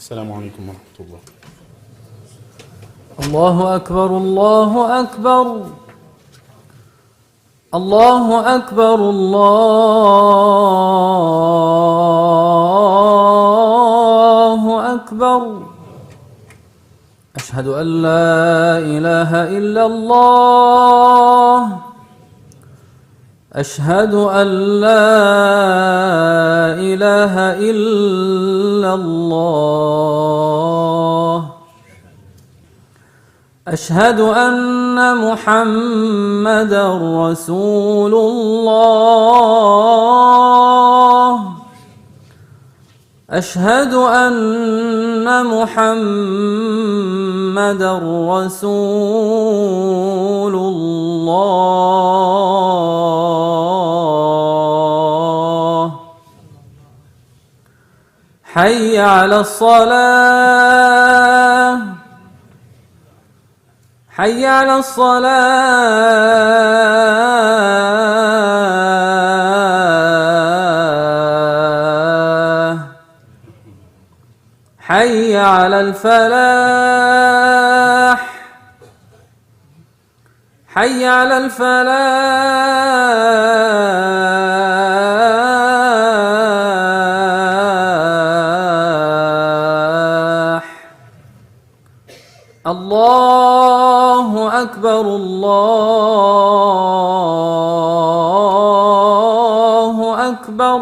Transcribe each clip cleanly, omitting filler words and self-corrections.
السلام عليكم ورحمة الله. الله أكبر الله أكبر الله أكبر الله أكبر. أشهد أن لا إله إلا الله. أشهد أن لا إله إلا الله. أشهد أن محمدًا رسول الله. أشهد أن محمدًا رسول الله. حي على الصلاة. حي على الصلاة. حي على الفلاح. حي على الفلاح. الله أكبر الله أكبر.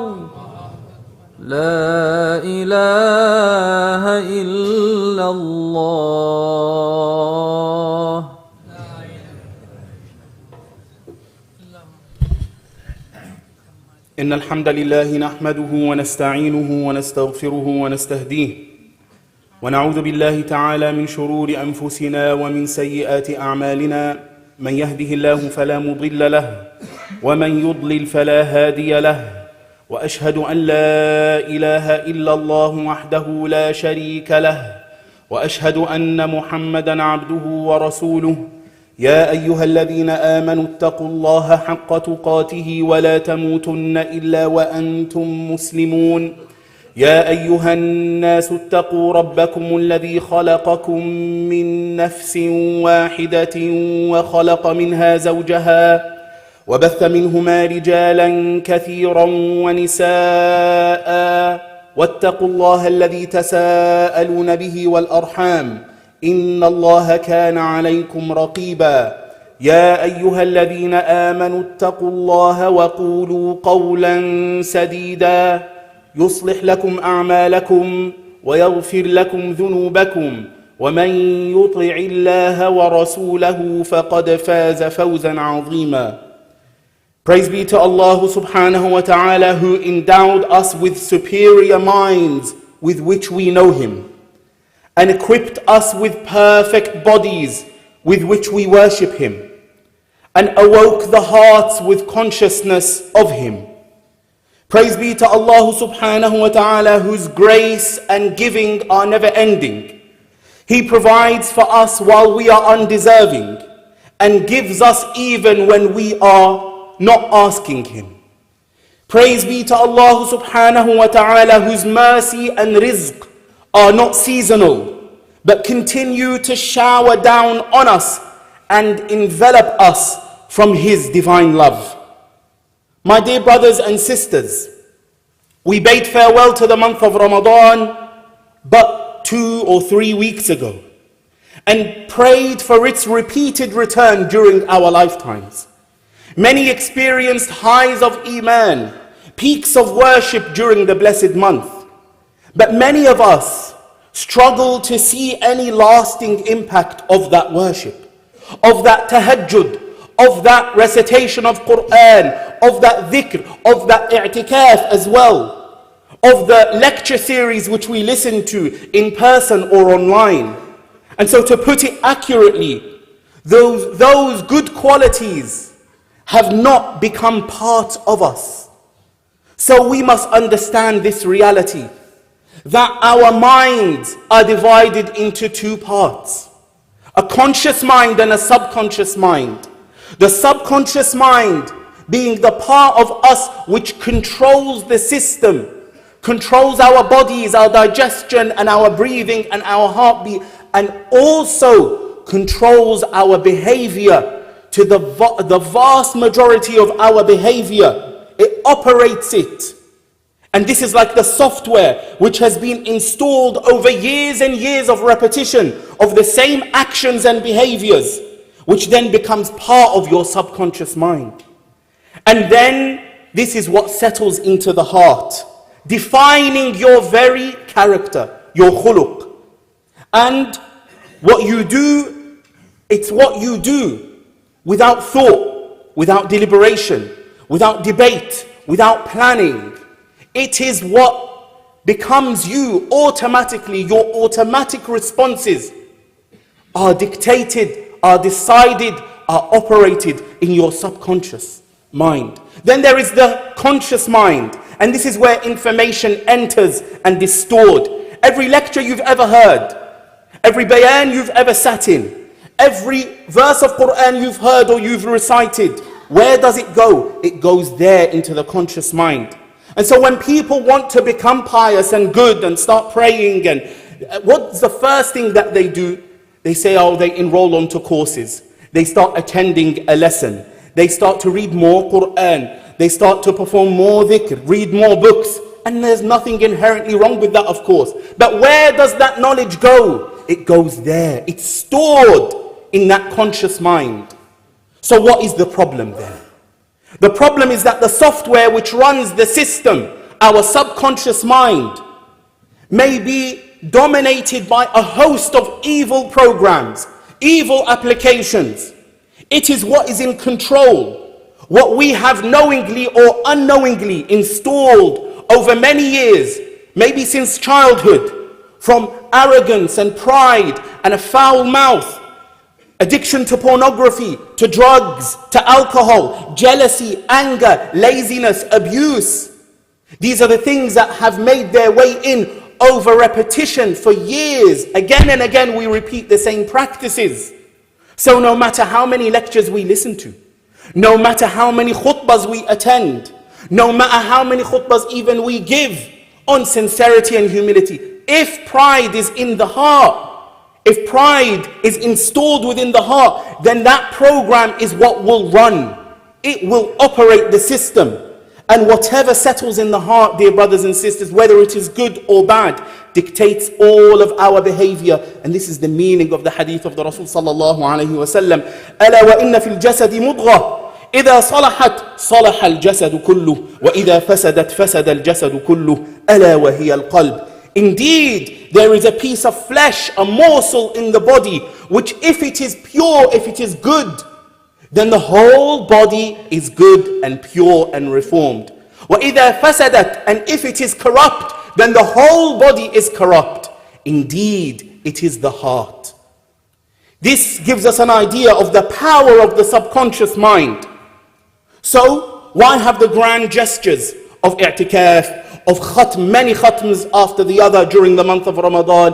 لا إله إلا الله. إن الحمد لله نحمده ونستعينه ونستغفره ونستهديه ونعوذ بالله تعالى من شرور أنفسنا ومن سيئات أعمالنا. من يهده الله فلا مضل له ومن يضلل فلا هادي له. وأشهد أن لا إله إلا الله وحده لا شريك له. وأشهد أن محمدًا عبده ورسوله. يا أيها الذين آمنوا اتقوا الله حق تقاته ولا تموتن إلا وأنتم مسلمون. يا أيها الناس اتقوا ربكم الذي خلقكم من نفس واحدة وخلق منها زوجها وبث منهما رجالا كثيرا ونساء. واتقوا الله الذي تساءلون به والأرحام إن الله كان عليكم رقيبا. يا أيها الذين آمنوا اتقوا الله وقولوا قولا سديدا يصلح لكم أعمالكم ويغفر لكم ذنوبكم ومن يطع الله ورسوله فقد فاز فوزا عظيما. Praise be to Allah subhanahu wa ta'ala, who endowed us with superior minds with which we know Him, and equipped us with perfect bodies with which we worship Him, and awoke the hearts with consciousness of Him. Praise be to Allah subhanahu wa ta'ala, whose grace and giving are never ending. He provides for us while we are undeserving, and gives us even when we are not asking Him. Praise be to Allah subhanahu wa ta'ala, whose mercy and rizq are not seasonal, but continue to shower down on us and envelop us from His divine love. My dear brothers and sisters, we bade farewell to the month of Ramadan but 2 or 3 weeks ago, and prayed for its repeated return during our lifetimes. Many experienced highs of Iman, peaks of worship during the blessed month, but many of us struggle to see any lasting impact of that worship, of that tahajjud, of that recitation of Qur'an, of that dhikr, of that i'tikaf as well, of the lecture series which we listen to in person or online. And so, to put it accurately, those good qualities have not become part of us. So we must understand this reality, that our minds are divided into two parts: a conscious mind and a subconscious mind. The subconscious mind being the part of us which controls the system controls our bodies, our digestion and our breathing and our heartbeat, and also controls our behavior to the vast majority of our behavior. It operates it. And this is like the software which has been installed over years and years of repetition of the same actions and behaviors, which then becomes part of your subconscious mind. And then this is what settles into the heart, defining your very character, your khuluq. And what you do, it's what you do without thought, without deliberation, without debate, without planning. It is what becomes you automatically. Your automatic responses are dictated, are decided, are operated in your subconscious mind. Then there is the conscious mind, and this is where information enters and is stored. Every lecture you've ever heard, every bayan you've ever sat in, every verse of Qur'an you've heard or you've recited, where does it go? It goes there into the conscious mind. And so when people want to become pious and good and start praying, and what's the first thing that they do? They say, oh, they enroll onto courses. They start attending a lesson. They start to read more Qur'an. They start to perform more dhikr, read more books. And there's nothing inherently wrong with that, of course. But where does that knowledge go? It goes there. It's stored in that conscious mind. So what is the problem then? The problem is that the software which runs the system, our subconscious mind, may be dominated by a host of evil programs, evil applications. It is what is in control, what we have knowingly or unknowingly installed over many years, maybe since childhood, from arrogance and pride and a foul mouth, addiction to pornography, to drugs, to alcohol, jealousy, anger, laziness, abuse. These are the things that have made their way in over repetition for years. Again and again we repeat the same practices. So no matter how many lectures we listen to, no matter how many khutbahs we attend, no matter how many khutbahs even we give on sincerity and humility, if pride is in the heart, if pride is installed within the heart, then that program is what will run. It will operate the system. And whatever settles in the heart, dear brothers and sisters, whether it is good or bad, dictates all of our behavior. And this is the meaning of the hadith of the Rasul sallallahu alayhi wa sallam. أَلَا وَإِنَّ فِي الْجَسَدِ مُضْغَةً إِذَا صَلَحَتْ صَلَحَ الْجَسَدُ كُلُّهُ وَإِذَا فَسَدَتْ فَسَدَ الْجَسَدُ كُلُّهُ أَلَا وَهِيَ الْقَلْبُ. Indeed, there is a piece of flesh, a morsel in the body, which if it is pure, if it is good, then the whole body is good and pure and reformed. وَإِذَا فَسَدَتْ, and if it is corrupt, then the whole body is corrupt. Indeed, it is the heart. This gives us an idea of the power of the subconscious mind. So, why have the grand gestures of i'tikaf, of khatm, many khatms after the other during the month of Ramadan,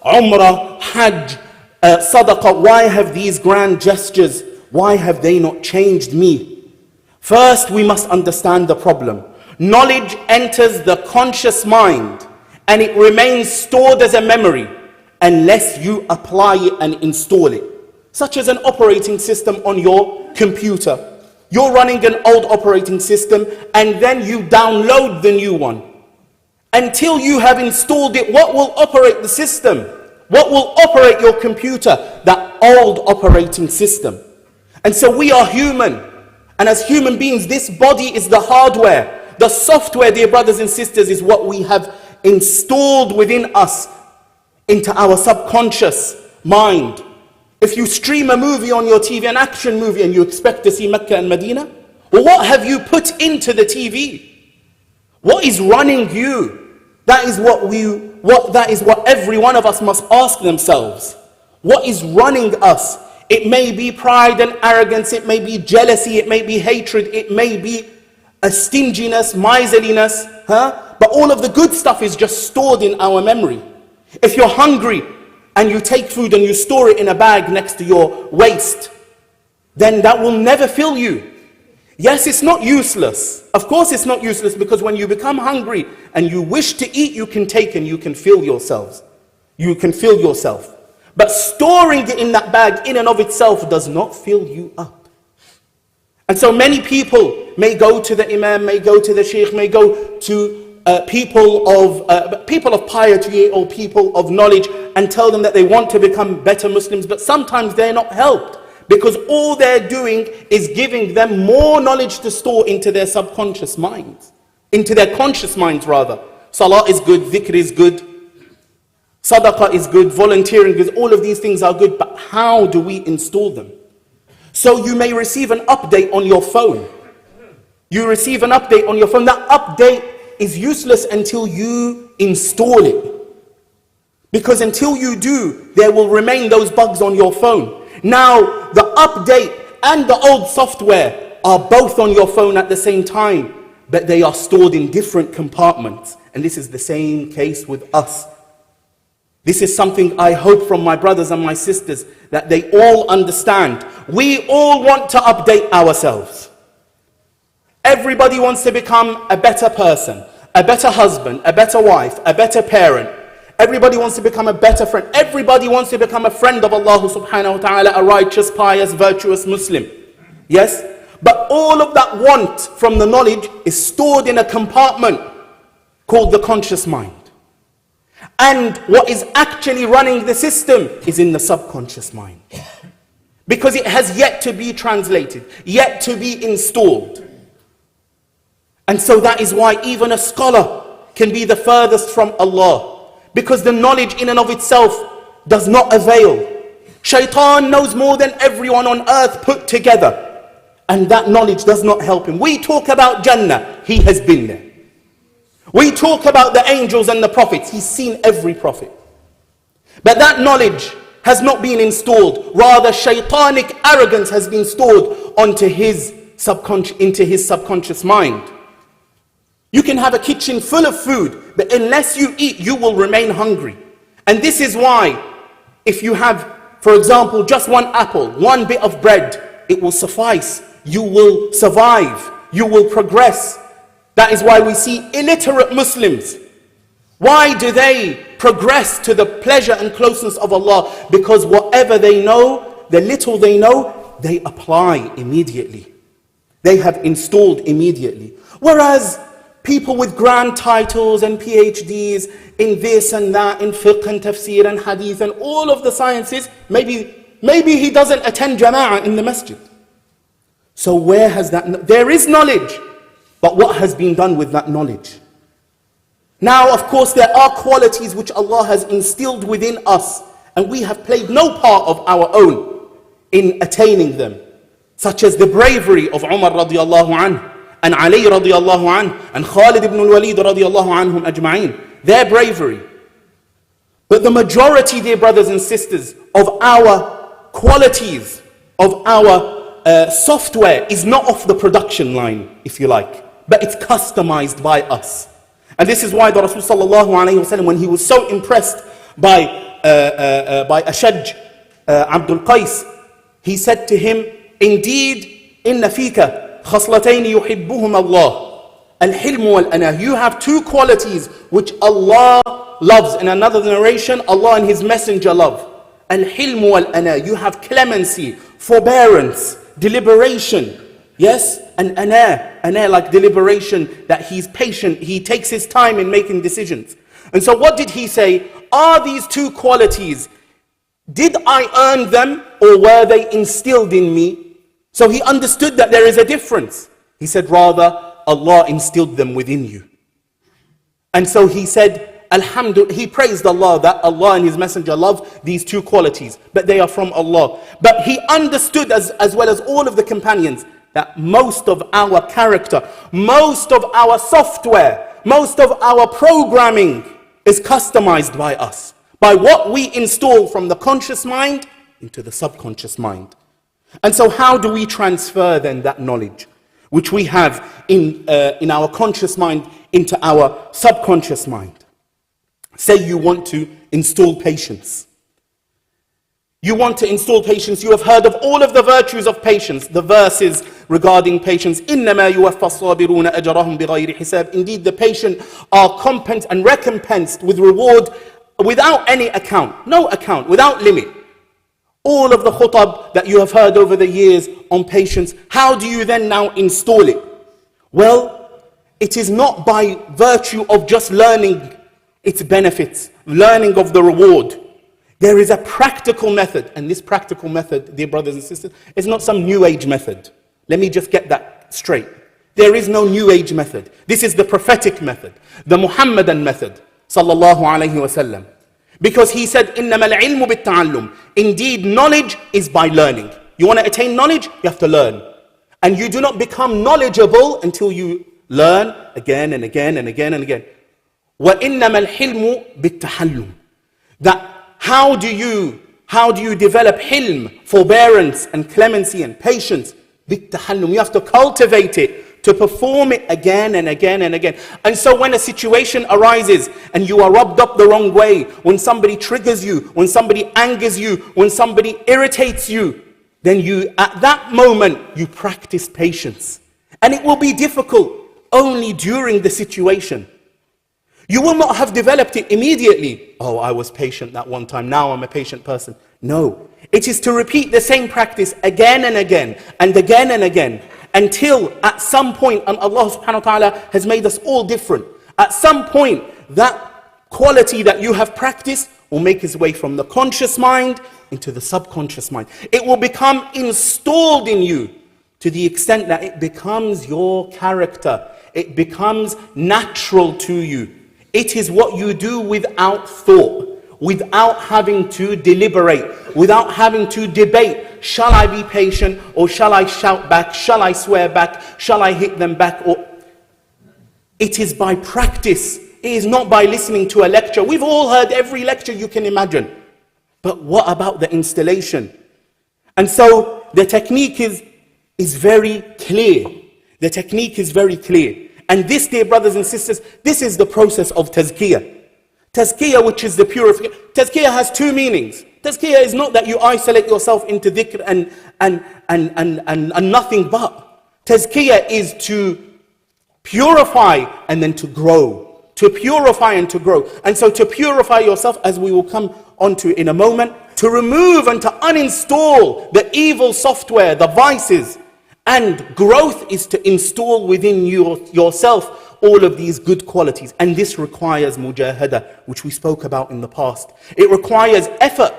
Umrah, Hajj, Sadaqah? Why have these grand gestures, why have they not changed me? First, we must understand the problem. Knowledge enters the conscious mind and it remains stored as a memory unless you apply it and install it. Such as an operating system on your computer. You're running an old operating system and then you download the new one. Until you have installed it, what will operate the system? What will operate your computer? That old operating system. And so we are human. And as human beings, this body is the hardware. The software, dear brothers and sisters, is what we have installed within us into our subconscious mind. If you stream a movie on your TV, an action movie, and you expect to see Mecca and Medina, well, what have you put into the TV? What is running you? That is what every one of us must ask themselves. What is running us? It may be pride and arrogance, it may be jealousy, it may be hatred, it may be a stinginess, miserliness, but all of the good stuff is just stored in our memory. If you're hungry and you take food and you store it in a bag next to your waist, then that will never fill you. Yes, it's not useless. Of course it's not useless, because when you become hungry and you wish to eat, you can take and you can fill yourselves. You can fill yourself. But storing it in that bag in and of itself does not fill you up. And so many people may go to the imam, may go to the sheikh, may go to people of piety or people of knowledge and tell them that they want to become better Muslims, but sometimes they're not helped, because all they're doing is giving them more knowledge to store into their subconscious minds, into their conscious minds rather. Salah is good, dhikr is good, sadaqah is good, volunteering is, all of these things are good, but how do we install them? So you may receive an update on your phone. You receive an update on your phone. That update is useless until you install it. Because until you do, there will remain those bugs on your phone. Now, the update and the old software are both on your phone at the same time, but they are stored in different compartments. And this is the same case with us. This is something I hope from my brothers and my sisters that they all understand. We all want to update ourselves. Everybody wants to become a better person, a better husband, a better wife, a better parent. Everybody wants to become a better friend. Everybody wants to become a friend of Allah subhanahu wa ta'ala, a righteous, pious, virtuous Muslim. Yes? But all of that want from the knowledge is stored in a compartment called the conscious mind. And what is actually running the system is in the subconscious mind. Because it has yet to be translated, yet to be installed. And so that is why even a scholar can be the furthest from Allah. Because the knowledge in and of itself does not avail. Shaitan knows more than everyone on earth put together. And that knowledge does not help him. We talk about Jannah, he has been there. We talk about the angels and the prophets, he's seen every prophet. But that knowledge has not been installed. Rather, shaitanic arrogance has been stored into his subconscious mind. You can have a kitchen full of food, but unless you eat, you will remain hungry. And this is why, if you have, for example, just one apple, one bit of bread, it will suffice. You will survive. You will progress. That is why we see illiterate Muslims. Why do they progress to the pleasure and closeness of Allah? Because whatever they know, the little they know, they apply immediately. They have installed immediately. Whereas people with grand titles and PhDs in this and that, in fiqh and tafsir and hadith and all of the sciences, maybe he doesn't attend jama'ah in the masjid. So where has that, there is knowledge, but what has been done with that knowledge? Now, of course, there are qualities which Allah has instilled within us, and we have played no part of our own in attaining them, such as the bravery of Umar radiallahu anhu, and Ali radiallahu anhu, and Khalid ibn al-Walid radiallahu anhum ajma'in. Their bravery. But the majority, dear brothers and sisters, of our qualities, of our software is not off the production line, if you like, but it's customized by us. And this is why the Rasul sallallahu alayhi wa sallam, when he was so impressed by Ashaj Abdul Qais, he said to him, indeed, inna fika خصلتين يحبهما الله الحلم والأناة. You have two qualities which Allah loves. In another narration, Allah and His Messenger love. الحلم والأناة. You have clemency, forbearance, deliberation. Yes? And ana like deliberation, that he's patient, he takes his time in making decisions. And so what did he say? Are these two qualities, did I earn them or were they instilled in me? So he understood that there is a difference. He said, rather, Allah instilled them within you. And so he said, Alhamdulillah, he praised Allah that Allah and His Messenger love these two qualities, but they are from Allah. But he understood, as well as all of the companions, that most of our character, most of our software, most of our programming is customized by us, by what we install from the conscious mind into the subconscious mind. And so how do we transfer then that knowledge which we have in our conscious mind into our subconscious mind? Say you want to install patience. You want to install patience. You have heard of all of the virtues of patience, the verses regarding patience. إِنَّمَا يُوَفَّى الصَّابِرُونَ أَجْرَهُمْ بِغَيْرِ حِسَابٍ. Indeed, the patient are compensed and recompensed with reward without any account, no account, without limit. All of the khutab that you have heard over the years on patience, how do you then now install it? Well, it is not by virtue of just learning its benefits, learning of the reward. There is a practical method, and this practical method, dear brothers and sisters, is not some new age method. Let me just get that straight. There is no new age method. This is the prophetic method, the Muhammadan method, sallallahu alayhi wasallam. Because he said, إِنَّمَا الْعِلْمُ بِالتَّعَلُّمِ. Indeed, knowledge is by learning. You want to attain knowledge? You have to learn. And you do not become knowledgeable until you learn again and again and again and again. وَإِنَّمَا الْحِلْمُ بِالتَّحَلُّمِ. That how do you develop hilm, forbearance and clemency and patience? بِالتَّحَلُّمِ. You have to cultivate it, to perform it again and again and again. And so when a situation arises and you are rubbed up the wrong way, when somebody triggers you, when somebody angers you, when somebody irritates you, then you, at that moment, you practice patience. And it will be difficult only during the situation. You will not have developed it immediately. Oh, I was patient that one time, now I'm a patient person. No, it is to repeat the same practice again and again and again and again, until at some point, and Allah subhanahu wa ta'ala has made us all different, at some point that quality that you have practiced will make its way from the conscious mind into the subconscious mind. It will become installed in you to the extent that it becomes your character. It becomes natural to you. It is what you do without thought, without having to deliberate, without having to debate. Shall I be patient, or shall I shout back? Shall I swear back? Shall I hit them back? Or it is by practice. It is not by listening to a lecture. We've all heard every lecture you can imagine. But what about the installation? And so the technique is very clear. The technique is very clear. And this, dear brothers and sisters, this is the process of tazkiyah. Tazkiyah, which is the purification. Tazkiyah has two meanings. Tazkiyah is not that you isolate yourself into dhikr and nothing but. Tazkiyah is to purify and then to grow. To purify and to grow. And so to purify yourself, as we will come onto in a moment, to remove and to uninstall the evil software, the vices. And growth is to install within yourself all of these good qualities. And this requires mujahada, which we spoke about in the past. It requires effort.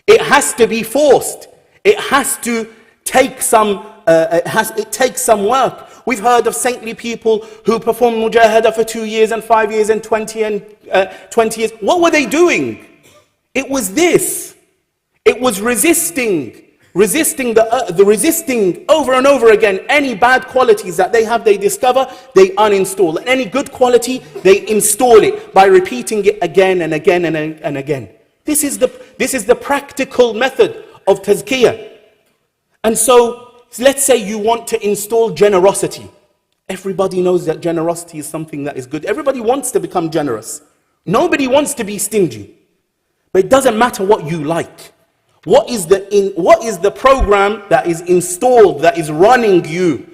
It has to be forced. It has to take some, it takes some work. We've heard of saintly people who performed mujahada for 2 years and 5 years and 20 years. What were they doing? It was this. It was resisting over and over again. Any bad qualities that they have, they discover, they uninstall. And any good quality, they install it by repeating it again and again and again. This is the practical method of tazkiyah. And so, let's say you want to install generosity. Everybody knows that generosity is something that is good. Everybody wants to become generous. Nobody wants to be stingy. But it doesn't matter what you like. What is the program that is installed, that is running you?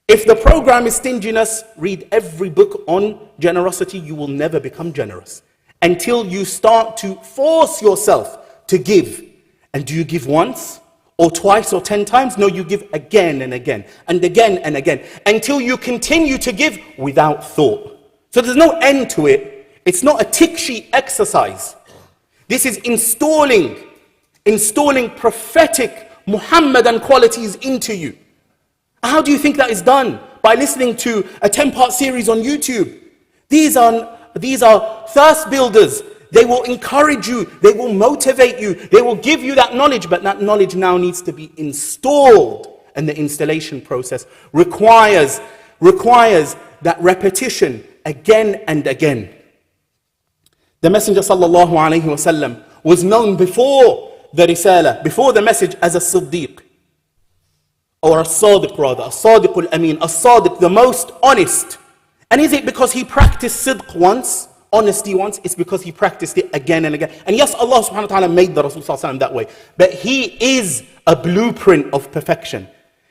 If the program is stinginess, read every book on generosity. You will never become generous until you start to force yourself to give. And do you give once or twice or 10 times? No, you give again and again and again and again until you continue to give without thought. So there's no end to it. It's not a tick sheet exercise. This is installing prophetic Muhammadan qualities into you. How do you think that is done? By listening to a 10-part series on YouTube. These are thirst builders. They will encourage you. They will motivate you. They will give you that knowledge. But that knowledge now needs to be installed. And the installation process requires that repetition again and again. The Messenger sallallahu alaihi wasallam was known before the Risala, before the message, as a Siddiq, or a Sadiq rather, a Sadiq al-Amin, a Sadiq, the most honest. And is it because he practiced Sidq once, honesty once, it's because he practiced it again and again. And yes, Allah subhanahu wa ta'ala made the Rasul sallallahu alaihi wasallam that way. But he is a blueprint of perfection.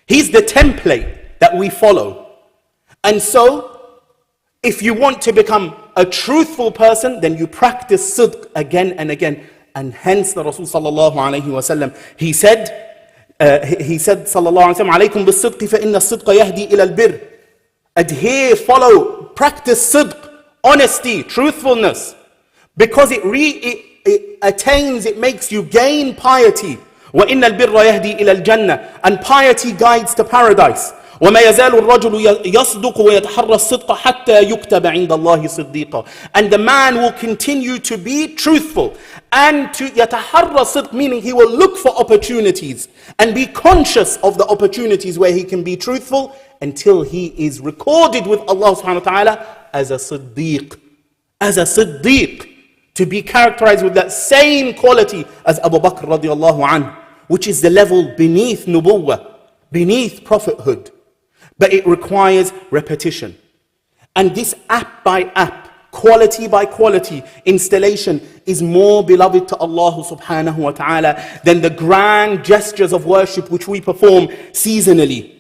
He's the template that we follow. And so, if you want to become a truthful person, then you practice sidq again and again. And hence the Rasul sallallahu alayhi wasallam, he said sallallahu alayhi wa sallam, alaykum bis-sidqi fa inna as-sidqa yahdi ila al-birr. Adhere, follow, practice sidq, honesty, truthfulness. Because it attains, it makes you gain piety. وَإِنَّ الْبِرَّ يَهْدِي إِلَى الْجَنَّةِ. And piety guides to paradise. وَمَا يَزَالُ الرَّجُلُ يَصْدُقُ وَيَتَحَرَّى الصِّدْقَ حَتَّى يُكْتَبَ عِنْدَ اللَّهِ صِدِّيقًا. And the man will continue to be truthful. And to يَتَحَرَّى الصِّدْقَ, meaning he will look for opportunities and be conscious of the opportunities where he can be truthful until he is recorded with Allah subhanahu wa ta'ala as a siddiq. As a siddiq. To be characterized with that same quality as Abu Bakr radiallahu anhu, which is the level beneath nubuwwah, beneath prophethood. But it requires repetition. And this app by app, quality by quality installation is more beloved to Allah subhanahu wa ta'ala than the grand gestures of worship which we perform seasonally.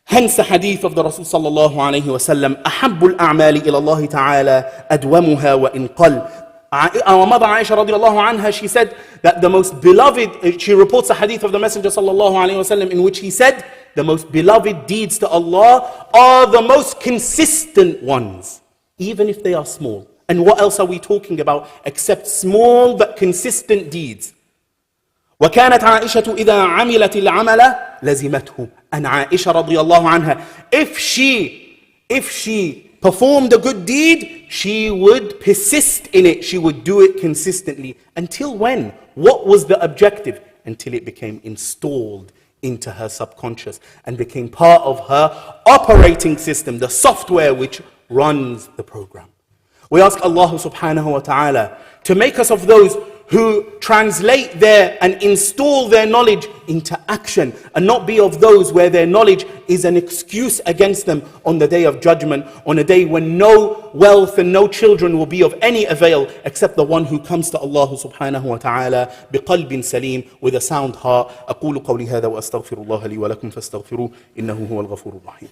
Hence the hadith of the Rasul sallallahu alayhi wa sallam, أَحَبُّ الْأَعْمَالِ إِلَى اللَّهِ تَعَالَى أَدْوَمُهَا وَإِنْ قَلْ. Our mother Aisha radiallahu anha, she said that the most beloved, she reports a hadith of the Messenger sallallahu alayhi wa sallam in which he said, the most beloved deeds to Allah are the most consistent ones, even if they are small. And what else are we talking about except small but consistent deeds? وَكَانَتْ عَائِشَةُ إِذَا عَمِلَتِ الْعَمَلَ لَزِمَتْهُ. And Aisha radiallahu anha, if she performed a good deed, she would persist in it. She would do it consistently. Until when? What was the objective? Until it became installed into her subconscious and became part of her operating system, the software which runs the program. We ask Allah subhanahu wa ta'ala to make us of those who translate and install their knowledge into action, and not be of those where their knowledge is an excuse against them on the day of judgment, on a day when no wealth and no children will be of any avail except the one who comes to Allah subhanahu wa ta'ala بقلب سليم, with a sound heart. أقول قولي هذا وأستغفر الله لي ولكم فاستغفروه إنه هو الغفور الرحيم.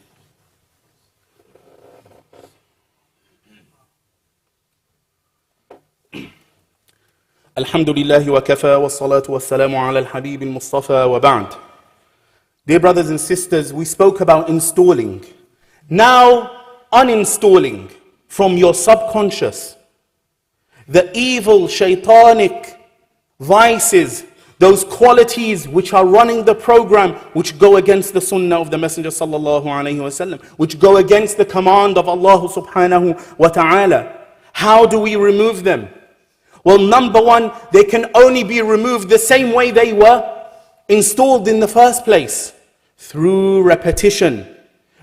الحمد لله وكفى والصلاة والسلام على الحبيب المصطفى وبعد. Dear brothers and sisters, we spoke about installing. Now uninstalling from your subconscious the evil shaitanic vices, those qualities which are running the program, which go against the sunnah of the Messenger sallallahu alayhi wa sallam, which go against the command of Allah subhanahu wa ta'ala. How do we remove them? Well, number one, they can only be removed the same way they were installed in the first place. Through repetition.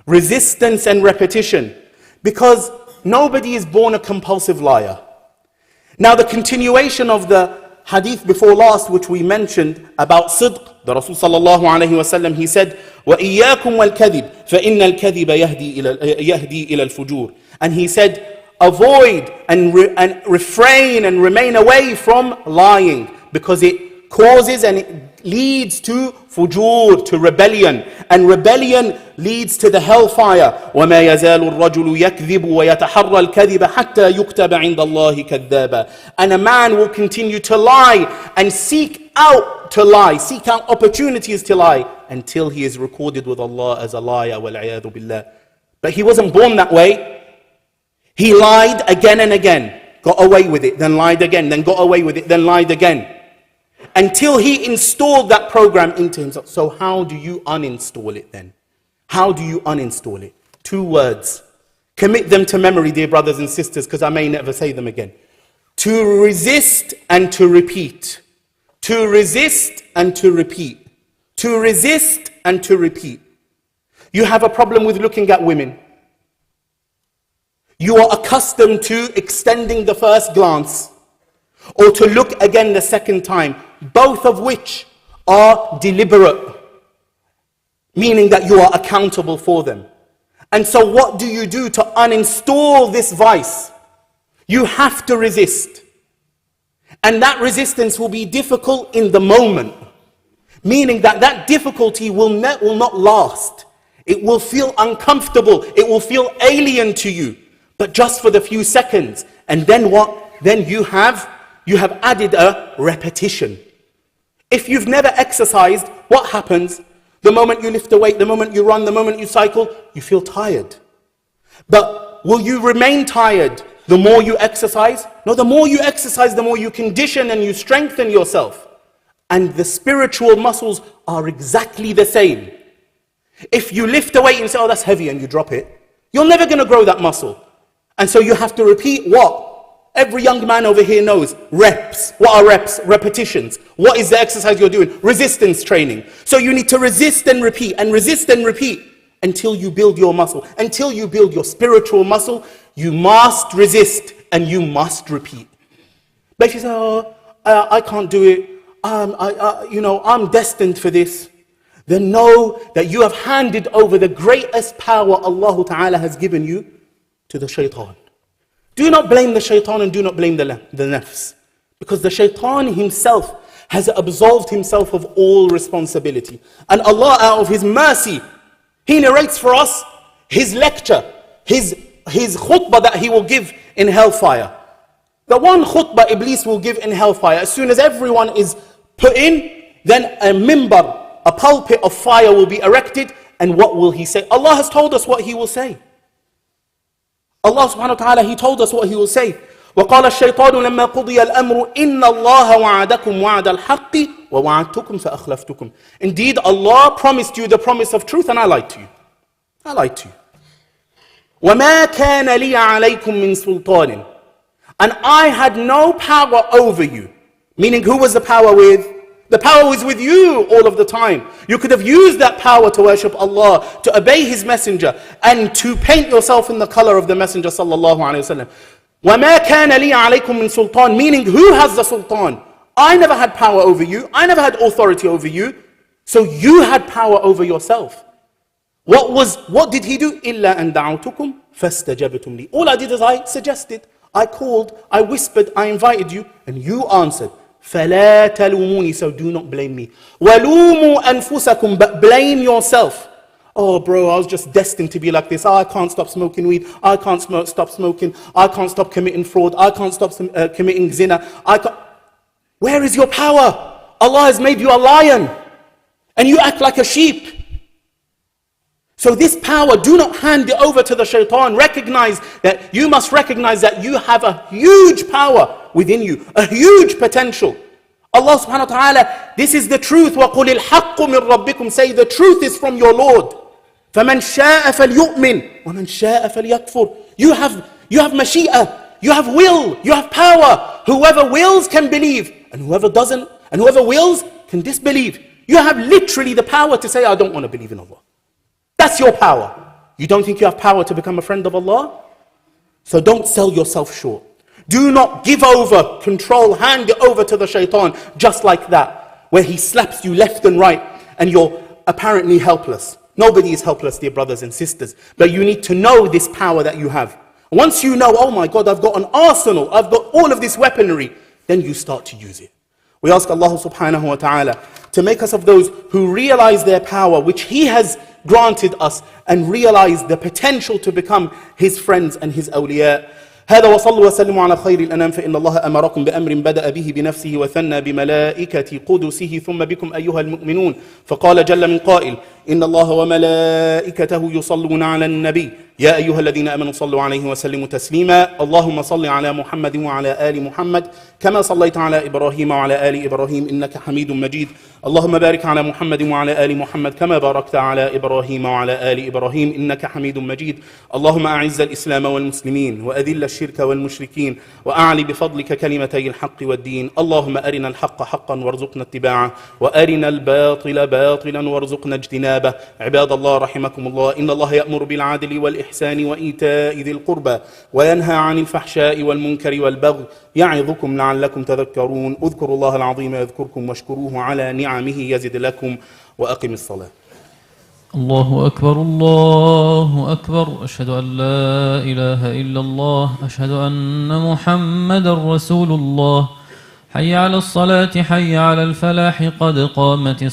Resistance and repetition. Because nobody is born a compulsive liar. Now the continuation of the hadith before last, which we mentioned about sidq, the Rasul sallallahu alayhi wa sallam, he said, وَإِيَّاكُمْ وَالْكَذِبِ فَإِنَّ الْكَذِبَ يَهْدِي إِلَى الْفُجُورِ. And he said, avoid and refrain and remain away from lying, because it causes and it leads to fujur, to rebellion, and rebellion leads to the hellfire. وَمَا يَزَالُ الرَّجُلُ يَكْذِبُ وَيَتَحَرَّى الْكَذِبَ حَتَّى يُكْتَبَ عِنْدَ اللَّهِ كَذَّابًا. And a man will continue to lie and seek out opportunities to lie until he is recorded with Allah as a liar. وَالْعِيَاذُ بِاللَّهِ. But he wasn't born that way. He lied again and again, got away with it, then lied again, then got away with it, then lied again. Until he installed that program into himself. So how do you uninstall it then? How do you uninstall it? 2 words. Commit them to memory, dear brothers and sisters, because I may never say them again. To resist and to repeat. To resist and to repeat. To resist and to repeat. You have a problem with looking at women. You are accustomed to extending the first glance, or to look again the second time, both of which are deliberate, meaning that you are accountable for them. And so what do to uninstall this vice? You have to resist. And that resistance will be difficult in the moment. Meaning that that difficulty will not last. It will feel uncomfortable. It will feel alien to you. But just for the few seconds. And then what? Then you have added a repetition. If you've never exercised, what happens? The moment you lift a weight, the moment you run, the moment you cycle, you feel tired. But will you remain tired the more you exercise? No, the more you exercise, the more you condition and you strengthen yourself. And the spiritual muscles are exactly the same. If you lift a weight and say, oh, that's heavy, and you drop it, you're never going to grow that muscle. And so you have to repeat what? Every young man over here knows. Reps. What are reps? Repetitions. What is the exercise you're doing? Resistance training. So you need to resist and repeat until you build your muscle. Until you build your spiritual muscle, you must resist and you must repeat. But if you say, oh, I can't do it. I'm destined for this. Then know that you have handed over the greatest power Allah Ta'ala has given you to the shaitan. Do not blame the shaitan and do not blame the nafs. Because the shaitan himself has absolved himself of all responsibility. And Allah, out of His mercy, He narrates for us His lecture, His khutbah that He will give in hellfire. The one khutbah Iblis will give in hellfire, as soon as everyone is put in, then a mimbar, a pulpit of fire will be erected, and what will he say? Allah has told us what He will say. Allah subhanahu wa ta'ala, He told us what He will say. وَقَالَ الشَّيْطَانُ لَمَّا قُضِيَ الْأَمْرُ إِنَّ اللَّهَ وَعَدَكُمْ وَعْدَ الْحَقِّ وَوَعَدْتُكُمْ فَأَخْلَفْتُكُمْ. Indeed, Allah promised you the promise of truth and I lied to you. I lied to you. وَمَا كَانَ لِيَ عَلَيْكُمْ مِنْ سُلْطَانٍ. And I had no power over you. Meaning, who was the power with? The power was with you all of the time. You could have used that power to worship Allah, to obey His messenger, and to paint yourself in the color of the messenger sallallahu alayhi wa sallam. وَمَا كَانَ لِي عَلَيْكُمْ مِنْ سُلْطَانٍ. Meaning, who has the sultan? I never had power over you. I never had authority over you. So you had power over yourself. What did He do? إِلَّا أَن دَعَوْتُكُمْ فَاسْتَجَبْتُمْ لِي. All I did is I suggested, I called, I whispered, I invited you, and you answered. فَلَا تَلُومُونِي. So do not blame me. وَلُومُوا أَنفُسَكُمْ. But blame yourself. Oh bro, I was just destined to be like this. I can't stop smoking weed. I can't stop smoking. I can't stop committing fraud. I can't stop committing zina. Where is your power? Allah has made you a lion. And you act like a sheep. So this power, do not hand it over to the shaitan. You must recognize that you have a huge power within you, a huge potential. Allah subhanahu wa ta'ala, this is the truth. وَقُلِ الْحَقُّ مِنْ رَبِّكُمْ. Say the truth is from your Lord. فَمَنْ شَاءَ فَلْيُؤْمِنْ وَمَنْ شَاءَ فَلْيَكْفُرْ. You have mashi'ah, you have will, you have power. Whoever wills can believe, and whoever doesn't, and whoever wills can disbelieve. You have literally the power to say, I don't want to believe in Allah. That's your power. You don't think you have power to become a friend of Allah? So don't sell yourself short. Do not give over control, hand it over to the shaitan just like that, where he slaps you left and right and you're apparently helpless. Nobody is helpless, dear brothers and sisters. But you need to know this power that you have. Once you know, oh my God, I've got an arsenal, I've got all of this weaponry, then you start to use it. We ask Allah subhanahu wa ta'ala to make us of those who realize their power, which He has granted us, and realize the potential to become His friends and His awliya. هذا وصلوا وسلموا على خير الأنام فإن الله أمركم بأمر بدأ به بنفسه وثنى بملائكة قدسه ثم بكم أيها المؤمنون فقال جل من قائل إن الله وملائكته يصلون على النبي يا أيها الذين آمنوا صلوا عليه وسلموا تسليما اللهم صل على محمد وعلى آل محمد كما صليت على إبراهيم وعلى آل إبراهيم إنك حميد مجيد اللهم بارك على محمد وعلى آل محمد كما باركت على إبراهيم وعلى آل إبراهيم إنك حميد مجيد اللهم أعز الإسلام والمسلمين وأذل الشرك والمشركين وأعلي بفضلك كلمتي الحق والدين اللهم أرنا الحق حقا وارزقنا اتباعه وأرنا الباطل باطلا وارزقنا اجتنابه عباد الله رحمكم الله إن الله يأمر بالعدل والإحسان وإيتاء ذي القربى وينهى عن الفحشاء والمنكر والبغي يعظكم لعلكم تذكرون اذكروا الله العظيم يذكركم واشكروه على نعمه يزد لكم وأقم الصلاة الله أكبر الله أكبر. أشهد أن لا إله إلا الله. أشهد أن محمدا رسول الله. حي على الصلاة حي على الفلاح قد قامت